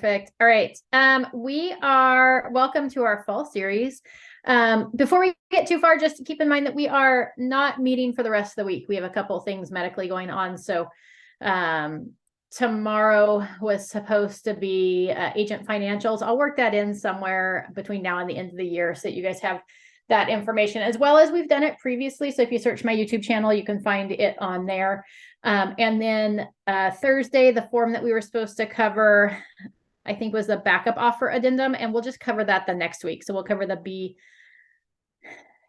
Perfect. All right. Welcome to our fall series. Before we get too far, just keep in mind that we are not meeting for the rest of the week. We have a couple things medically going on. So tomorrow was supposed to be agent financials. I'll work that in somewhere between now and the end of the year so that you guys have that information, as well as we've done it previously. So if you search my YouTube channel, you can find it on there. And then Thursday, the form that we were supposed to cover, I think, was the backup offer addendum, and we'll just cover that the next week. So we'll cover the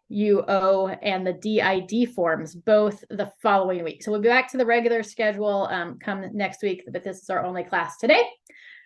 BUO and the DID forms both the following week. So we'll be back to the regular schedule come next week, but this is our only class today.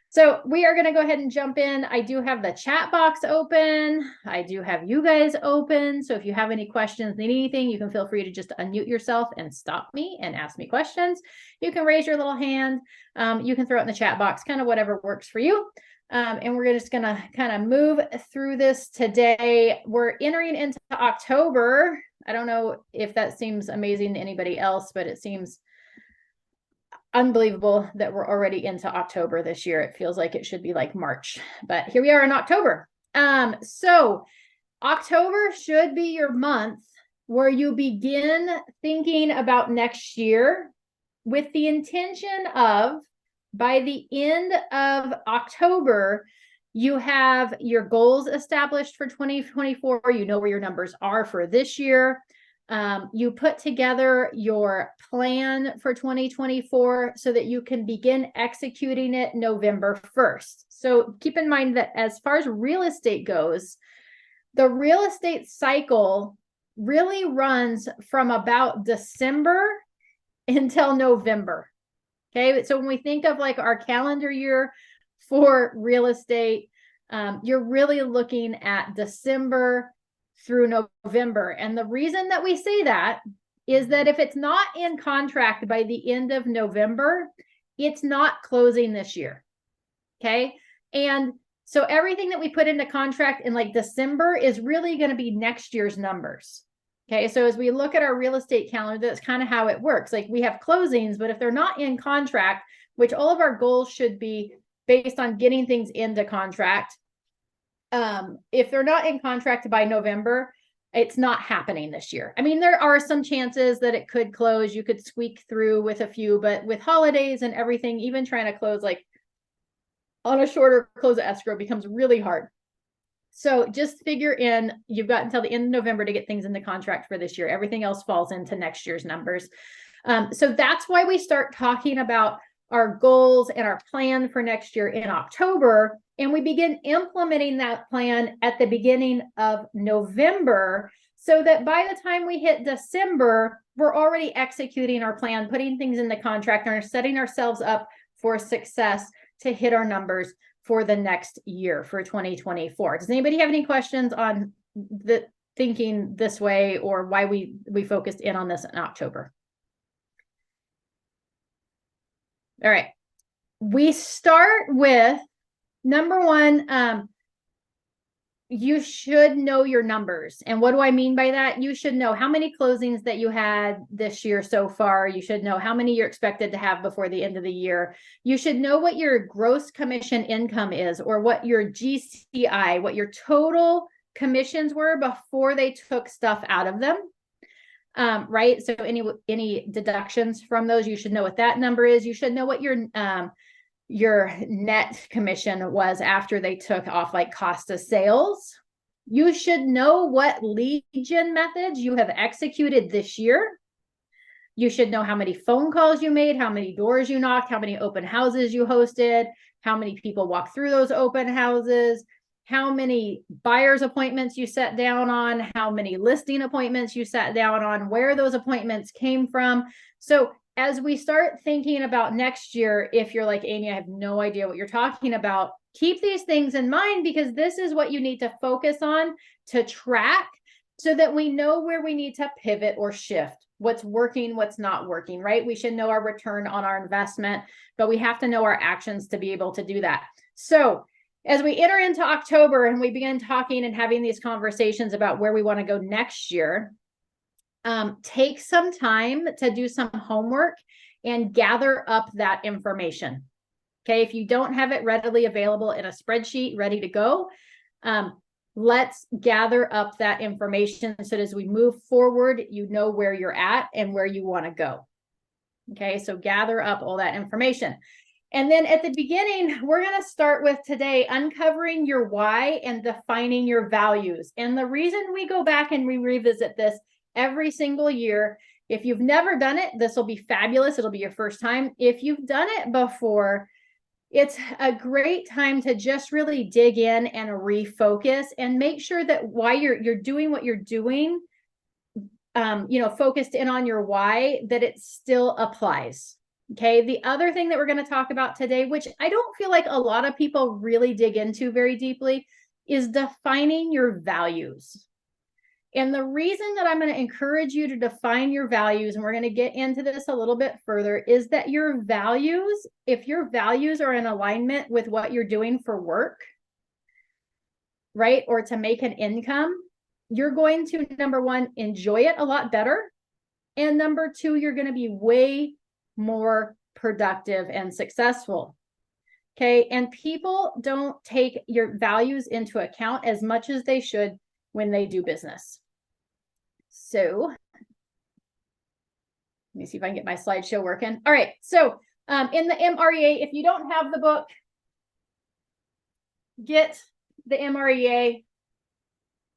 So we are going to go ahead and jump in. I do have the chat box open. I do have you guys open. So if you have any questions, need anything, you can feel free to just unmute yourself and stop me and ask me questions. You can raise your little hand. You can throw it in the chat box, kind of whatever works for you. And we're just going to kind of move through this today. We're entering into October. I don't know if that seems amazing to anybody else, but it seems unbelievable that we're already into October this year. It feels like it should be like March, but here we are in October. So October should be your month where you begin thinking about next year with the intention of, by the end of October, you have your goals established for 2024. You know where your numbers are for this year. You put together your plan for 2024 so that you can begin executing it November 1st. So keep in mind that as far as real estate goes, the real estate cycle really runs from about December until November. Okay, so when we think of like our calendar year for real estate, you're really looking at December through November. And the reason that we say that is that if it's not in contract by the end of November, it's not closing this year. Okay. And so everything that we put into contract in like December is really going to be next year's numbers. Okay. So as we look at our real estate calendar, that's kind of how it works. Like we have closings, but if they're not in contract, which all of our goals should be based on getting things into contract, if they're not in contract by November, it's not happening this year. I mean, there are some chances that it could close. You could squeak through with a few, but with holidays and everything, even trying to close like on a shorter close of escrow becomes really hard. So just figure in, you've got until the end of November to get things into contract for this year. Everything else falls into next year's numbers. So that's why we start talking about our goals and our plan for next year in October. And we begin implementing that plan at the beginning of November, so that by the time we hit December, we're already executing our plan, putting things in the contract, and setting ourselves up for success to hit our numbers for the next year, for 2024. Does anybody have any questions on the thinking this way, or why we focused in on this in October? All right. We start with number one. You should know your numbers. And what do I mean by that? You should know how many closings that you had this year so far. You should know how many you're expected to have before the end of the year. You should know what your gross commission income is, or what your GCI, what your total commissions were before they took stuff out of them. Right. So any deductions from those, you should know what that number is. You should know what your net commission was after they took off like cost of sales. You should know what lead gen methods you have executed this year. You should know how many phone calls you made, how many doors you knocked, how many open houses you hosted, how many people walked through those open houses, how many buyers appointments you sat down on, how many listing appointments you sat down on, where those appointments came from. So as we start thinking about next year, if you're like, Amy, I have no idea what you're talking about, keep these things in mind, because this is what you need to focus on to track, so that we know where we need to pivot or shift, what's working, what's not working, right? We should know our return on our investment, but we have to know our actions to be able to do that. So as we enter into October and we begin talking and having these conversations about where we want to go next year, take some time to do some homework and gather up that information. Okay, if you don't have it readily available in a spreadsheet ready to go, let's gather up that information so that as we move forward, you know where you're at and where you want to go. Okay, so gather up all that information. And then at the beginning, we're going to start with today uncovering your why and defining your values. And the reason we go back and we revisit this every single year, if you've never done it, this will be fabulous. It'll be your first time. If you've done it before, it's a great time to just really dig in and refocus and make sure that why you're doing what you're doing, focused in on your why, that it still applies. Okay. The other thing that we're going to talk about today, which I don't feel like a lot of people really dig into very deeply, is defining your values. And the reason that I'm going to encourage you to define your values, and we're going to get into this a little bit further, is that your values, if your values are in alignment with what you're doing for work, right, or to make an income, you're going to, number one, enjoy it a lot better. And number two, you're going to be way more productive and successful. Okay. And people don't take your values into account as much as they should when they do business. So let me see if I can get my slideshow working. All right. So in the MREA, if you don't have the book, get the MREA.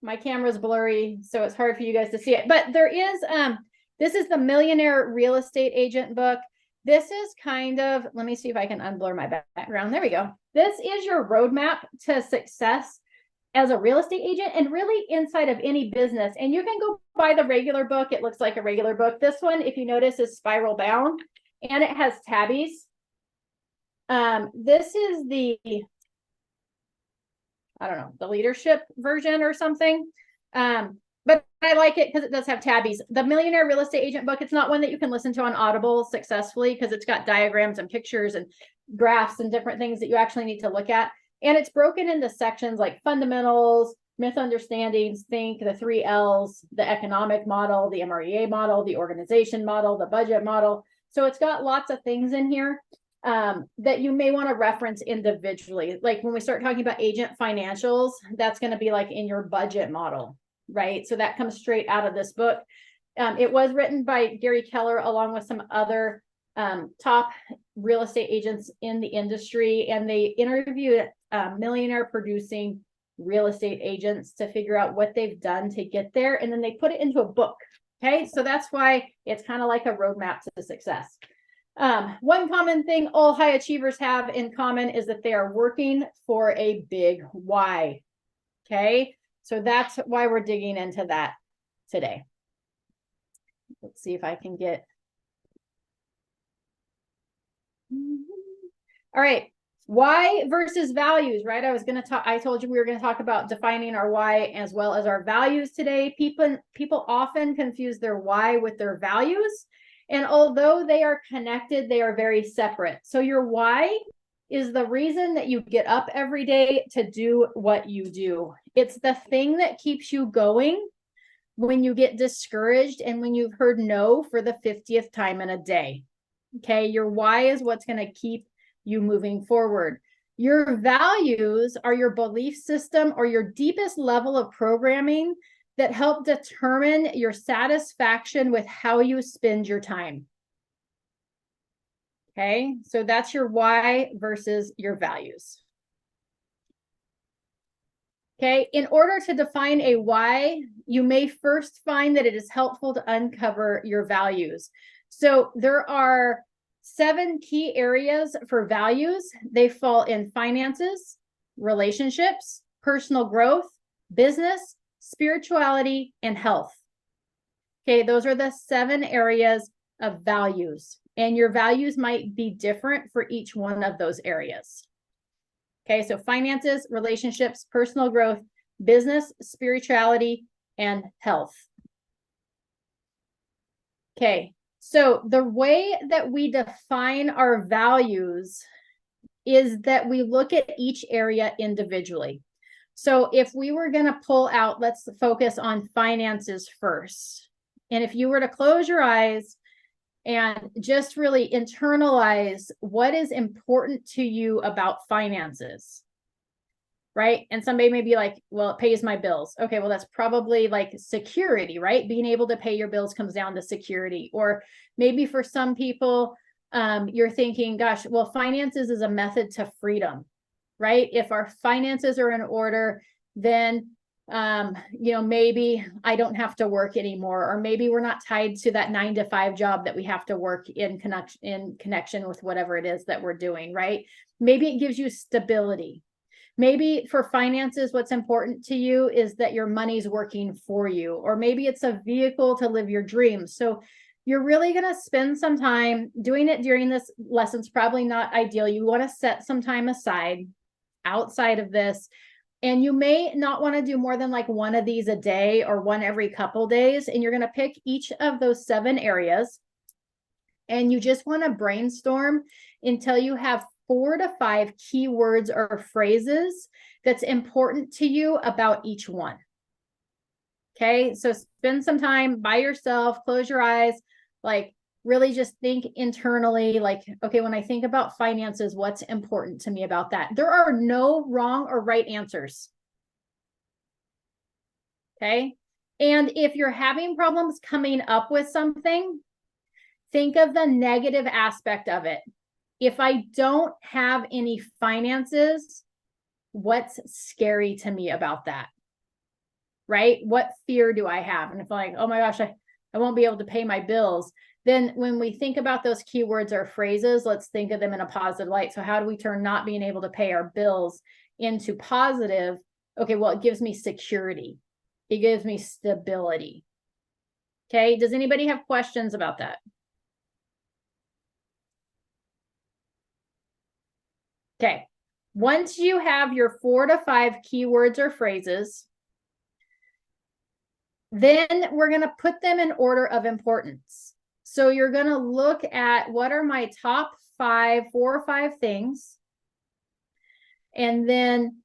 My camera's blurry, so it's hard for you guys to see it. But there is, this is the Millionaire Real Estate Agent book. This is kind of, let me see if I can unblur my background. There we go. This is your roadmap to success as a real estate agent and really inside of any business. And you can go buy the regular book. It looks like a regular book. This one, if you notice, is spiral bound and it has tabbies. This is the, I don't know, the leadership version or something. But I like it because it does have tabbies. The Millionaire Real Estate Agent book, it's not one that you can listen to on Audible successfully because it's got diagrams and pictures and graphs and different things that you actually need to look at. And it's broken into sections like fundamentals, misunderstandings, think, the 3 L's, the economic model, the MREA model, the organization model, the budget model. So it's got lots of things in here that you may want to reference individually. Like when we start talking about agent financials, that's going to be like in your budget model, right? So that comes straight out of this book. It was written by Gary Keller along with some other top real estate agents in the industry, and they interviewed millionaire producing real estate agents to figure out what they've done to get there, and then they put it into a book. Okay, so that's why it's kind of like a roadmap to success. One common thing all high achievers have in common is that they are working for a big why. Okay, so that's why we're digging into that today. Let's see if I can get. All right. Why versus values, right? I told you we were going to talk about defining our why as well as our values today. People often confuse their why with their values. And although they are connected, they are very separate. So your why is the reason that you get up every day to do what you do. It's the thing that keeps you going when you get discouraged and when you've heard no for the 50th time in a day. Okay, your why is what's going to keep you moving forward. Your values are your belief system or your deepest level of programming that help determine your satisfaction with how you spend your time. Okay, so that's your why versus your values. Okay, in order to define a why, you may first find that it is helpful to uncover your values. So there are 7 key areas for values. They fall in finances, relationships, personal growth, business, spirituality, and health. Okay, those are the 7 areas of values, and your values might be different for each one of those areas. Okay, so finances, relationships, personal growth, business, spirituality, and health. Okay, so the way that we define our values is that we look at each area individually. So if we were going to pull out, let's focus on finances first. And if you were to close your eyes and just really internalize what is important to you about finances. Right? And somebody may be like, well, it pays my bills. Okay, well, that's probably like security, right? Being able to pay your bills comes down to security. Or maybe for some people, you're thinking, gosh, well, finances is a method to freedom, right? If our finances are in order, then maybe I don't have to work anymore, or maybe we're not tied to that 9-to-5 job that we have to work in connection with whatever it is that we're doing, right? Maybe it gives you stability. Maybe for finances, what's important to you is that your money's working for you, or maybe it's a vehicle to live your dreams. So you're really going to spend some time doing it during this lesson. It's probably not ideal. You want to set some time aside outside of this. And you may not want to do more than like one of these a day or one every couple days. And you're going to pick each of those 7 areas. And you just want to brainstorm until you have 4 to 5 keywords or phrases that's important to you about each one. Okay, so spend some time by yourself, close your eyes, like really just think internally, like, okay, when I think about finances, what's important to me about that? There are no wrong or right answers. Okay, and if you're having problems coming up with something, think of the negative aspect of it. If I don't have any finances, what's scary to me about that? Right? What fear do I have? And if I'm like, oh my gosh, I won't be able to pay my bills. Then when we think about those keywords or phrases, let's think of them in a positive light. So how do we turn not being able to pay our bills into positive? Okay, well, it gives me security. It gives me stability. Okay, does anybody have questions about that? Okay, once you have your 4 to 5 keywords or phrases, then we're going to put them in order of importance. So you're going to look at what are my top 4 or 5 things, and then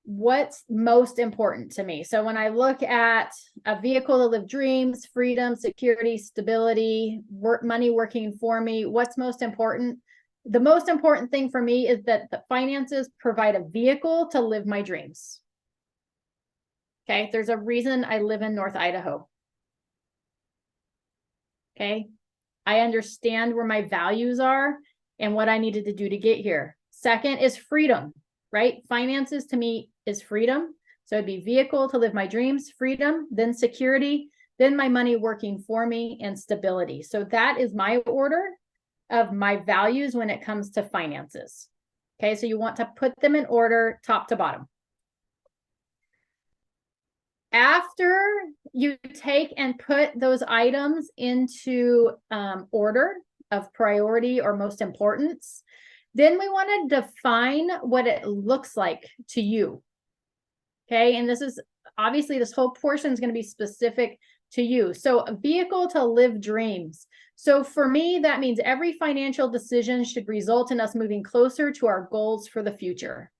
what's most important to me. So when I look at a vehicle to live dreams, freedom, security, stability, money working for me, what's most important? The most important thing for me is that the finances provide a vehicle to live my dreams. Okay, there's a reason I live in North Idaho. Okay, I understand where my values are and what I needed to do to get here. Second is freedom, right? Finances to me is freedom. So it'd be vehicle to live my dreams, freedom, then security, then my money working for me, and stability. So that is my order of my values when it comes to finances. Okay, so you want to put them in order, top to bottom. After you take and put those items into order of priority or most importance, then we want to define what it looks like to you. Okay, and this is obviously this whole portion is going to be specific to you. So a vehicle to live dreams. So for me, that means every financial decision should result in us moving closer to our goals for the future.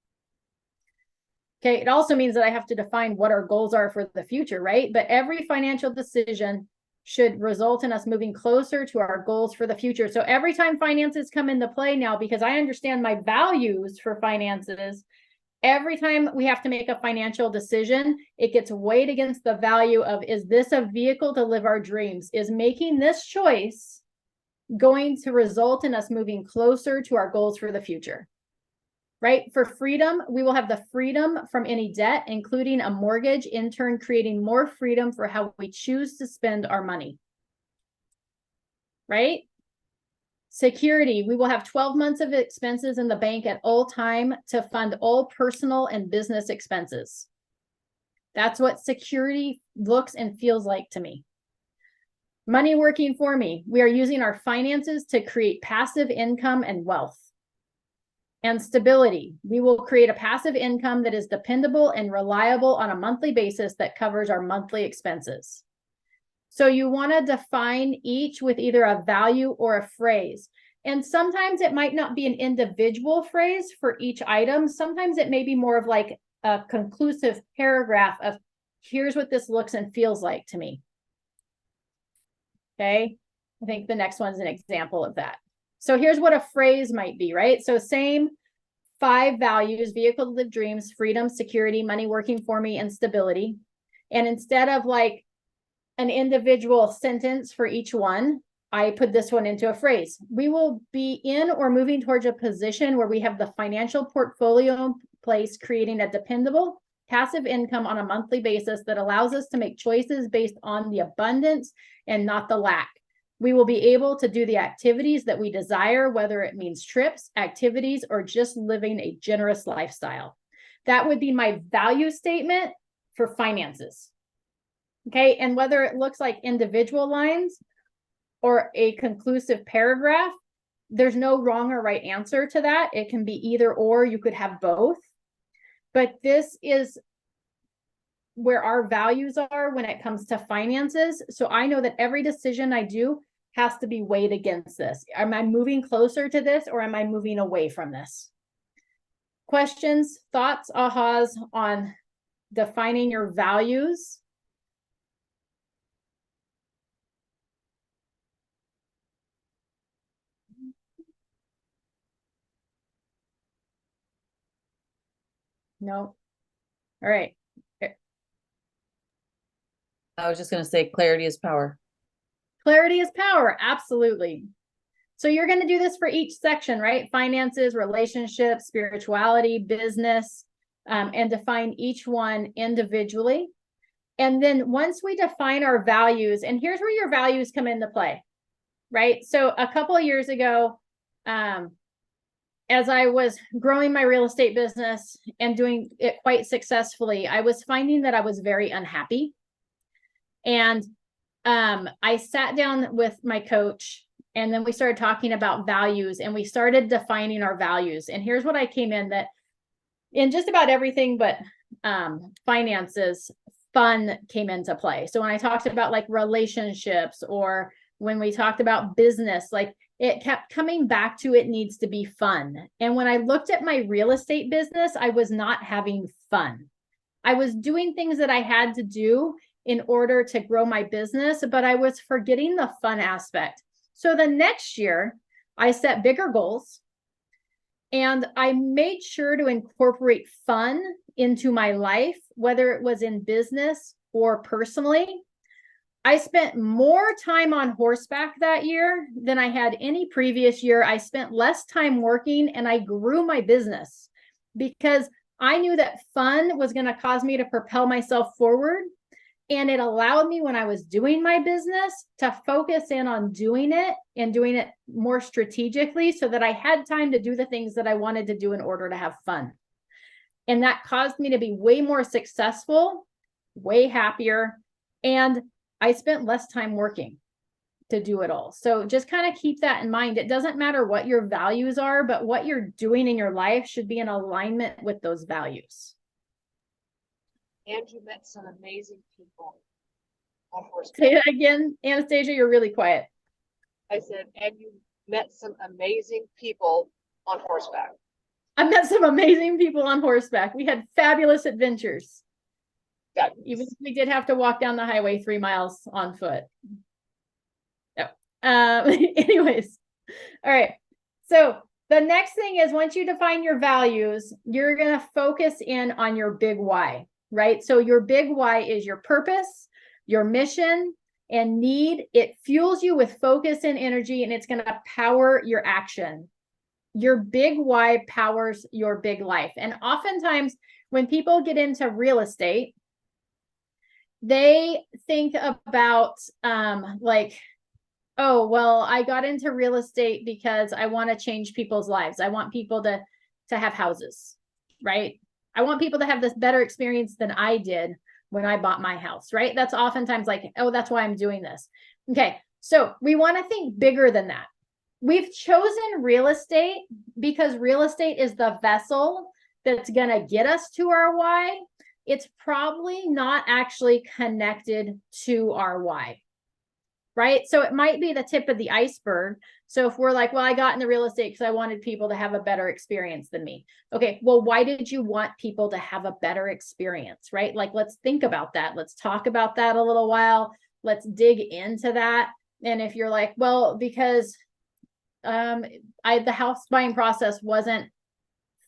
Okay, it also means that I have to define what our goals are for the future, right? But every financial decision should result in us moving closer to our goals for the future. So every time finances come into play now, because I understand my values for finances, every time we have to make a financial decision, it gets weighed against the value of, is this a vehicle to live our dreams? Is making this choice going to result in us moving closer to our goals for the future? Right? For freedom, we will have the freedom from any debt, including a mortgage, in turn creating more freedom for how we choose to spend our money. Right? Security, we will have 12 months of expenses in the bank at all time to fund all personal and business expenses. That's what security looks and feels like to me. Money working for me, we are using our finances to create passive income and wealth. And stability, we will create a passive income that is dependable and reliable on a monthly basis that covers our monthly expenses. So you want to define each with either a value or a phrase. And sometimes it might not be an individual phrase for each item. Sometimes it may be more of like a conclusive paragraph of, here's what this looks and feels like to me. Okay. I think the next one's an example of that. So here's what a phrase might be, right? So same 5 values: vehicle to live dreams, freedom, security, money working for me, and stability. And instead of like an individual sentence for each one, I put this one into a phrase. We will be in or moving towards a position where we have the financial portfolio in place, creating a dependable passive income on a monthly basis that allows us to make choices based on the abundance and not the lack. We will be able to do the activities that we desire, whether it means trips, activities, or just living a generous lifestyle. That would be my value statement for finances. Okay, and whether it looks like individual lines or a conclusive paragraph, there's no wrong or right answer to that. It can be either or, you could have both. But this is where our values are when it comes to finances. So I know that every decision I do has to be weighed against this. Am I moving closer to this, or am I moving away from this? Questions, thoughts, ahas on defining your values? No. All right. I was just going to say clarity is power. Clarity is power. Absolutely. So you're going to do this for each section, right? Finances, relationships, spirituality, business, and define each one individually. And then once we define our values, and here's where your values come into play, right? So a couple of years ago, as I was growing my real estate business and doing it quite successfully, I was finding that I was very unhappy. And I sat down with my coach, and then we started talking about values, and we started defining our values. And here's what I came in that in just about everything but finances, fun came into play. So when I talked about like relationships, or when we talked about business, like it kept coming back to it needs to be fun. And when I looked at my real estate business, I was not having fun. I was doing things that I had to do in order to grow my business, but I was forgetting the fun aspect. So the next year, I set bigger goals, and I made sure to incorporate fun into my life, whether it was in business or personally. I spent more time on horseback that year than I had any previous year. I spent less time working, and I grew my business because I knew that fun was going to cause me to propel myself forward. And it allowed me, when I was doing my business, to focus in on doing it and doing it more strategically, so that I had time to do the things that I wanted to do in order to have fun. And that caused me to be way more successful, way happier, and I spent less time working to do it all. So just kind of keep that in mind. It doesn't matter what your values are, but what you're doing in your life should be in alignment with those values. And you met some amazing people on horseback. Say that again, Anastasia, you're really quiet. I said, and you met some amazing people on horseback. I met some amazing people on horseback. We had fabulous adventures. Fabulous. Even if we did have to walk down the highway 3 miles on foot. Yep. Anyways, all right. So the next thing is, once you define your values, you're going to focus in on your big why, right? So your big why is your purpose, your mission, and need. It fuels you with focus and energy, and it's going to power your action. Your big why powers your big life. And oftentimes when people get into real estate, they think about like, oh, well, I got into real estate because I want to change people's lives. I want people to have houses, right? I want people to have this better experience than I did when I bought my house, right? That's oftentimes like, oh, that's why I'm doing this. Okay, so we want to think bigger than that. We've chosen real estate because real estate is the vessel that's going to get us to our why. It's probably not actually connected to our why, right? So it might be the tip of the iceberg. So if we're like, well, I got into real estate because I wanted people to have a better experience than me. Okay, well, why did you want people to have a better experience, right? Like, let's think about that. Let's talk about that a little while. Let's dig into that. And if you're like, well, because the house buying process wasn't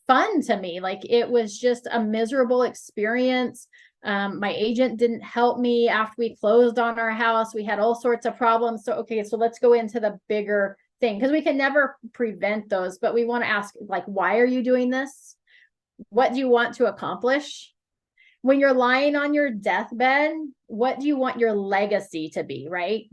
fun to me, like it was just a miserable experience. My agent didn't help me after we closed on our house. We had all sorts of problems. So, okay, so let's go into the bigger thing, because we can never prevent those, but we want to ask, like, why are you doing this? What do you want to accomplish? When you're lying on your deathbed, what do you want your legacy to be, right?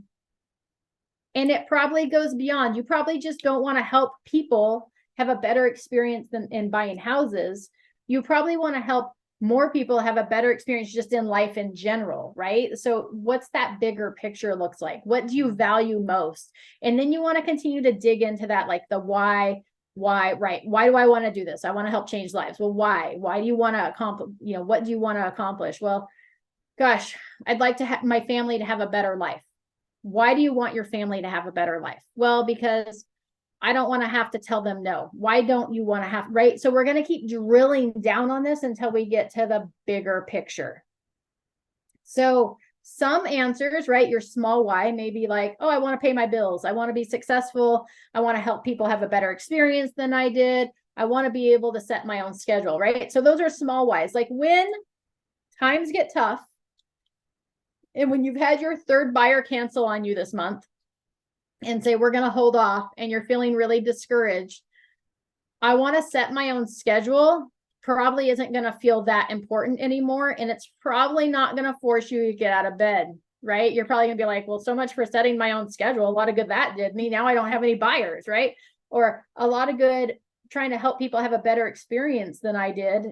And it probably goes beyond. You probably just don't want to help people have a better experience than in buying houses. You probably want to help more people have a better experience just in life in general, right? So what's that bigger picture looks like? What do you value most? And then you want to continue to dig into that, like the why, right? Why do I want to do this? I want to help change lives. Well, why? Why do you want to accomplish, what do you want to accomplish? Well, gosh, I'd like to have my family to have a better life. Why do you want your family to have a better life? Well, because I don't want to have to tell them no. Why don't you want to have, right? So we're going to keep drilling down on this until we get to the bigger picture. So some answers, right? Your small why may be like, oh, I want to pay my bills. I want to be successful. I want to help people have a better experience than I did. I want to be able to set my own schedule, right? So those are small whys. Like when times get tough, and when you've had your third buyer cancel on you this month and say, we're going to hold off, and you're feeling really discouraged, I want to set my own schedule probably isn't going to feel that important anymore. And it's probably not going to force you to get out of bed, right? You're probably going to be like, well, so much for setting my own schedule. A lot of good that did me. Now I don't have any buyers, right? Or a lot of good trying to help people have a better experience than I did,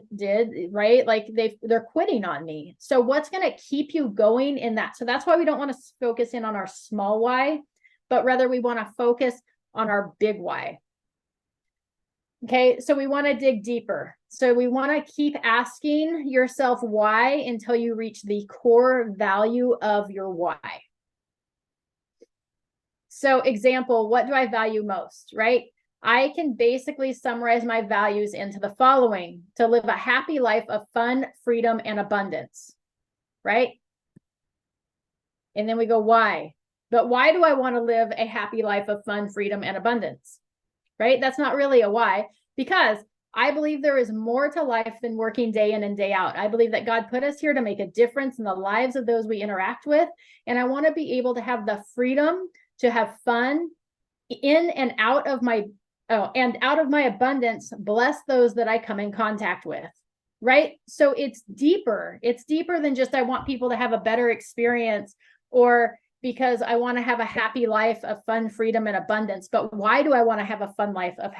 right? Like they're quitting on me. So what's going to keep you going in that? So that's why we don't want to focus in on our small why, but rather we want to focus on our big why. Okay, so we want to dig deeper. So we want to keep asking yourself why until you reach the core value of your why. So example, what do I value most, right? I can basically summarize my values into the following: to live a happy life of fun, freedom, and abundance, right? And then we go, why? But why do I want to live a happy life of fun, freedom, and abundance, right? That's not really a why, because I believe there is more to life than working day in and day out. I believe that God put us here to make a difference in the lives of those we interact with. And I want to be able to have the freedom to have fun in and out of my abundance, bless those that I come in contact with, right? So it's deeper. It's deeper than just I want people to have a better experience, or because I want to have a happy life of fun, freedom, and abundance. But why do I want to have a fun life of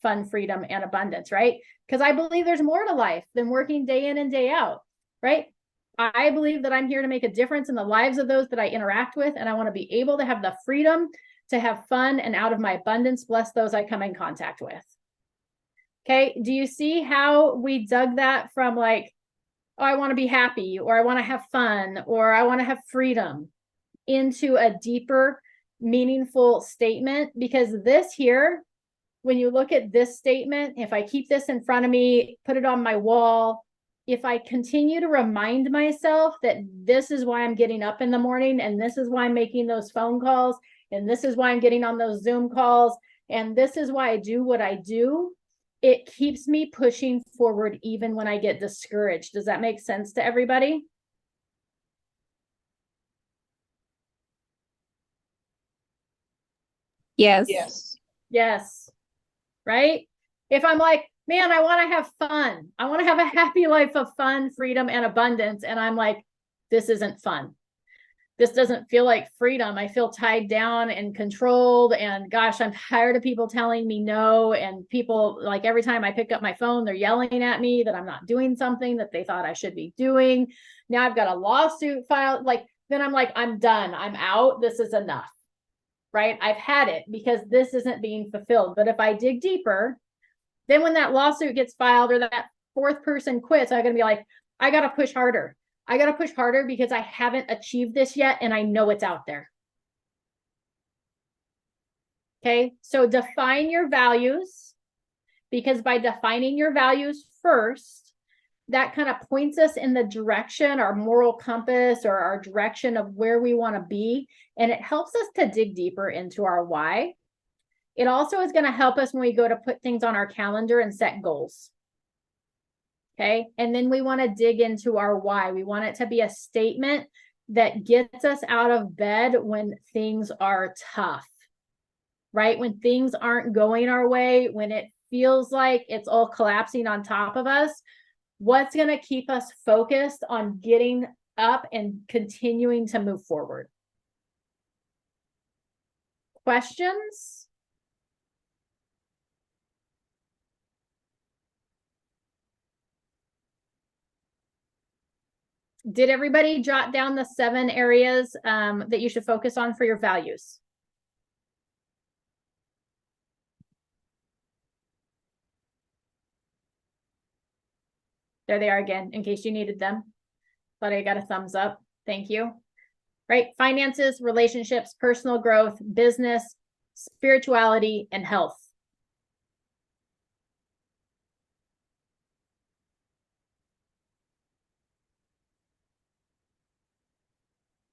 fun, freedom, and abundance, right? Because I believe there's more to life than working day in and day out, right? I believe that I'm here to make a difference in the lives of those that I interact with, and I want to be able to have the freedom to have fun, and out of my abundance, bless those I come in contact with. Okay, do you see how we dug that from like, oh, I want to be happy, or I want to have fun, or I want to have freedom, into a deeper, meaningful statement? Because this here, when you look at this statement, if I keep this in front of me, put it on my wall, if I continue to remind myself that this is why I'm getting up in the morning, and this is why I'm making those phone calls, and this is why I'm getting on those Zoom calls, and this is why I do what I do, it keeps me pushing forward even when I get discouraged. Does that make sense to everybody? Yes. Yes. Yes. Right? If I'm like, man, I want to have fun. I want to have a happy life of fun, freedom, and abundance. And I'm like, this isn't fun. This doesn't feel like freedom. I feel tied down and controlled. And gosh, I'm tired of people telling me no. And people, like, every time I pick up my phone, they're yelling at me that I'm not doing something that they thought I should be doing. Now I've got a lawsuit filed. Like, then I'm like, I'm done. I'm out. This is enough. Right? I've had it, because this isn't being fulfilled. But if I dig deeper, then when that lawsuit gets filed or that fourth person quits, I'm going to be like, I got to push harder. I got to push harder because I haven't achieved this yet, and I know it's out there. Okay, so define your values, because by defining your values first, that kind of points us in the direction, our moral compass or our direction of where we want to be. And it helps us to dig deeper into our why. It also is going to help us when we go to put things on our calendar and set goals. Okay. And then we want to dig into our why. We want it to be a statement that gets us out of bed when things are tough, right? When things aren't going our way, when it feels like it's all collapsing on top of us, what's going to keep us focused on getting up and continuing to move forward? Questions? Did everybody jot down the 7 areas that you should focus on for your values? There they are again, in case you needed them. But I got a thumbs up. Thank you. Right? Finances, relationships, personal growth, business, spirituality, and health.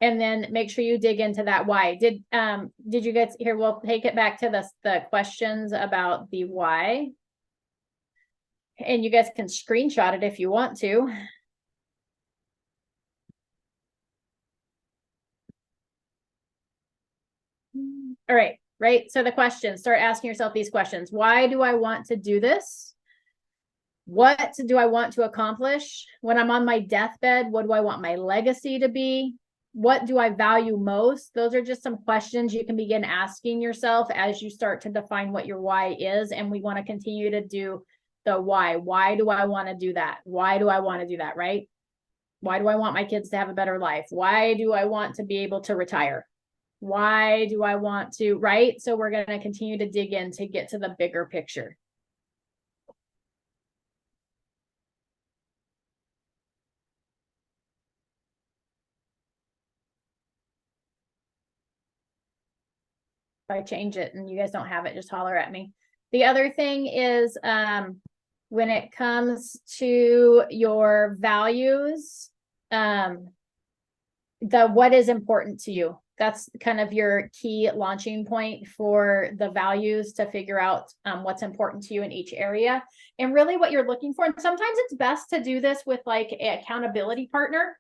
And then make sure you dig into that why. Did you guys here? We'll take it back to the questions about the why. And you guys can screenshot it if you want to. All right. So the questions, start asking yourself these questions. Why do I want to do this? What do I want to accomplish? When I'm on my deathbed, what do I want my legacy to be? What do I value most? Those are just some questions you can begin asking yourself as you start to define what your why is. And we want to continue to do the why. Why do I want to do that? Why do I want to do that, right? Why do I want my kids to have a better life? Why do I want to be able to retire? Why do I want to, right? So we're going to continue to dig in to get to the bigger picture. If I change it and you guys don't have it, just holler at me. The other thing is when it comes to your values, what is important to you. That's kind of your key launching point for the values to figure out what's important to you in each area and really what you're looking for. And sometimes it's best to do this with like an accountability partner.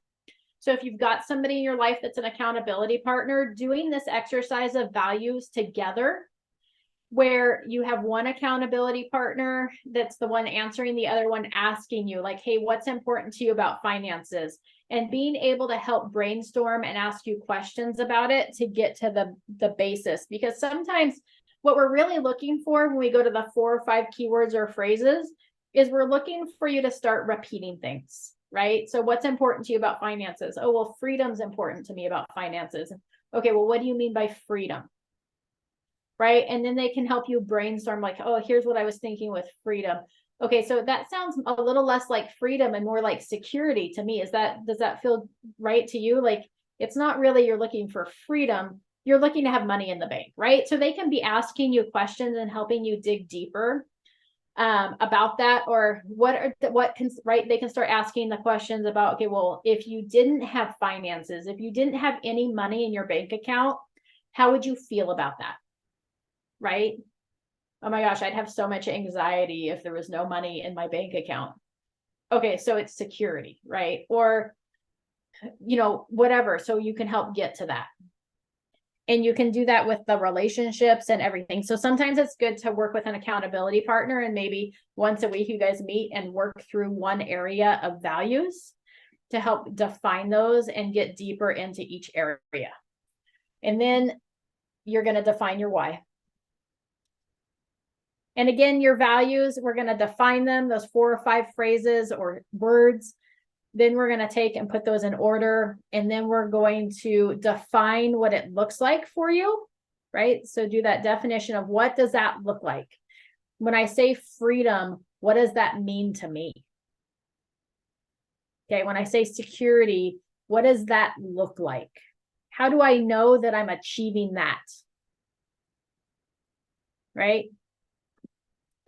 So if you've got somebody in your life that's an accountability partner, doing this exercise of values together, where you have one accountability partner that's the one answering, the other one asking you like, hey, what's important to you about finances? And being able to help brainstorm and ask you questions about it to get to the basis. Because sometimes what we're really looking for when we go to the 4 or 5 keywords or phrases is we're looking for you to start repeating things, right? So what's important to you about finances? Oh, well, freedom's important to me about finances. Okay, well, what do you mean by freedom? Right? And then they can help you brainstorm like, oh, here's what I was thinking with freedom. Okay, so that sounds a little less like freedom and more like security to me. Does that feel right to you? Like it's not really you're looking for freedom, you're looking to have money in the bank, right? So they can be asking you questions and helping you dig deeper about that, or they can start asking the questions about, okay, well, if you didn't have finances, if you didn't have any money in your bank account, how would you feel about that? Right? Oh my gosh, I'd have so much anxiety if there was no money in my bank account. Okay, so it's security, right? Or, whatever. So you can help get to that. And you can do that with the relationships and everything. So sometimes it's good to work with an accountability partner and maybe once a week you guys meet and work through one area of values to help define those and get deeper into each area. And then you're going to define your why. And again, your values, we're going to define them, those 4 or 5 phrases or words. Then we're going to take and put those in order. And then we're going to define what it looks like for you, right? So do that definition of what does that look like? When I say freedom, what does that mean to me? Okay, when I say security, what does that look like? How do I know that I'm achieving that? Right?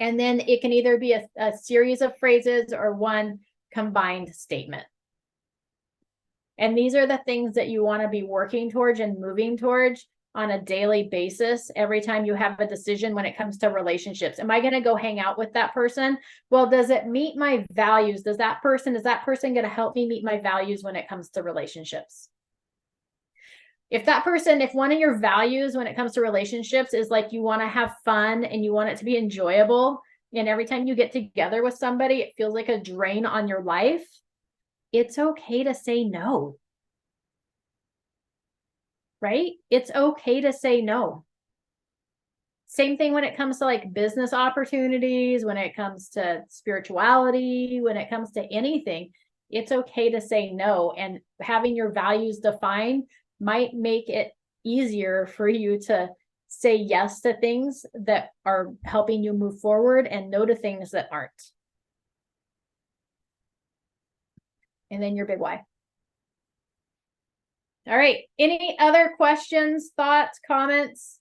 And then it can either be a series of phrases or one combined statement. And these are the things that you want to be working towards and moving towards on a daily basis. Every time you have a decision when it comes to relationships, am I going to go hang out with that person? Well, does it meet my values? Is that person going to help me meet my values when it comes to relationships? If one of your values when it comes to relationships is like, you want to have fun and you want it to be enjoyable, and every time you get together with somebody, it feels like a drain on your life, it's okay to say no. Right? It's okay to say no. Same thing when it comes to like business opportunities, when it comes to spirituality, when it comes to anything, it's okay to say no. And having your values defined might make it easier for you to say yes to things that are helping you move forward and no to things that aren't. And then your big why. All right. Any other questions, thoughts, comments?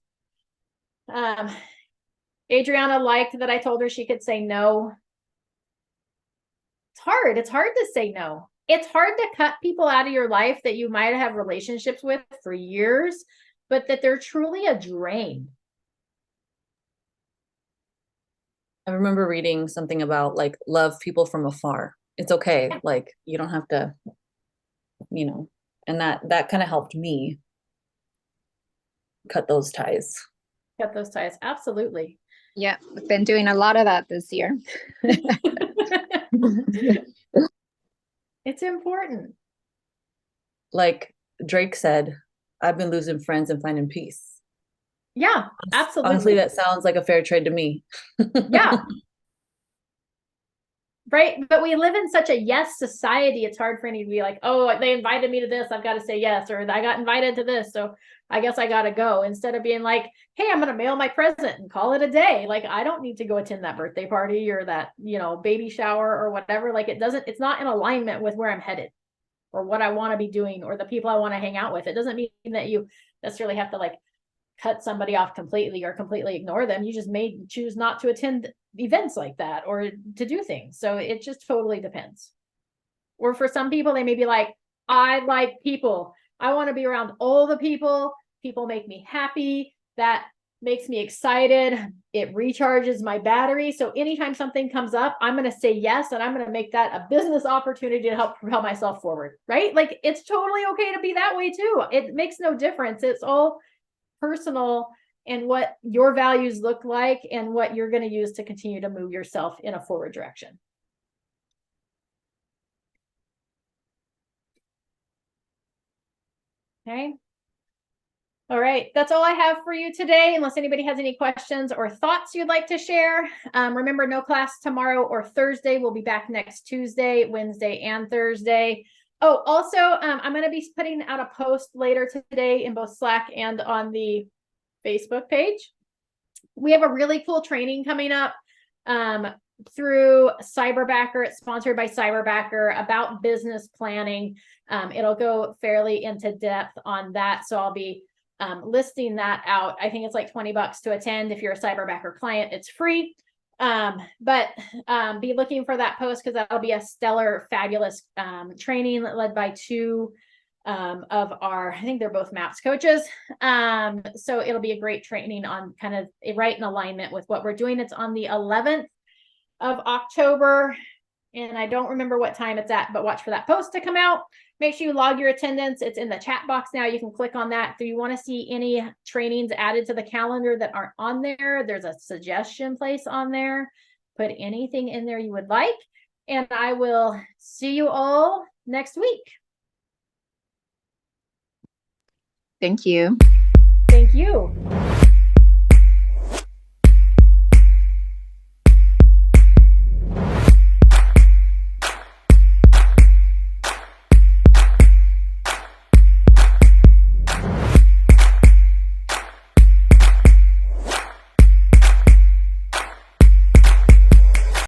Adriana liked that I told her she could say no. It's hard. It's hard to say no. It's hard to cut people out of your life that you might have relationships with for years, but that they're truly a drain. I remember reading something about like love people from afar. It's okay. Like you don't have to, and that kind of helped me cut those ties. Cut those ties. Absolutely. Yeah, I've been doing a lot of that this year. It's important. Like Drake said, I've been losing friends and finding peace. Yeah, absolutely. Honestly, that sounds like a fair trade to me. Yeah. Right. But we live in such a yes society. It's hard for any to be like, oh, they invited me to this, I've got to say yes. Or I got invited to this, so I guess I got to go. Instead of being like, hey, I'm going to mail my present and call it a day. Like, I don't need to go attend that birthday party or that, baby shower or whatever. Like it's not in alignment with where I'm headed or what I want to be doing or the people I want to hang out with. It doesn't mean that you necessarily have to like cut somebody off completely or completely ignore them. You just may choose not to attend events like that or to do things. So it just totally depends. Or for some people, they may be like, I like people. I want to be around all the people. People make me happy. That makes me excited. It recharges my battery. So anytime something comes up, I'm going to say yes. And I'm going to make that a business opportunity to help propel myself forward. Right? Like it's totally okay to be that way too. It makes no difference. It's all personal and what your values look like and what you're going to use to continue to move yourself in a forward direction. Okay. All right. That's all I have for you today. Unless anybody has any questions or thoughts you'd like to share. Remember, no class tomorrow or Thursday. We'll be back next Tuesday, Wednesday, and Thursday. Oh, also, I'm going to be putting out a post later today in both Slack and on the Facebook page. We have a really cool training coming up through Cyberbacker. It's sponsored by Cyberbacker about business planning. It'll go fairly into depth on that. So I'll be listing that out. I think it's like $20 to attend. If you're a Cyberbacker client, it's free. But be looking for that post because that'll be a stellar, fabulous training led by two of our, I think they're both MAPS coaches. So it'll be a great training on kind of right in alignment with what we're doing. It's on the 11th of October. And I don't remember what time it's at, but watch for that post to come out. Make sure you log your attendance. It's in the chat box now. You can click on that. If you want to see any trainings added to the calendar that aren't on there, there's a suggestion place on there. Put anything in there you would like. And I will see you all next week. Thank you. Thank you.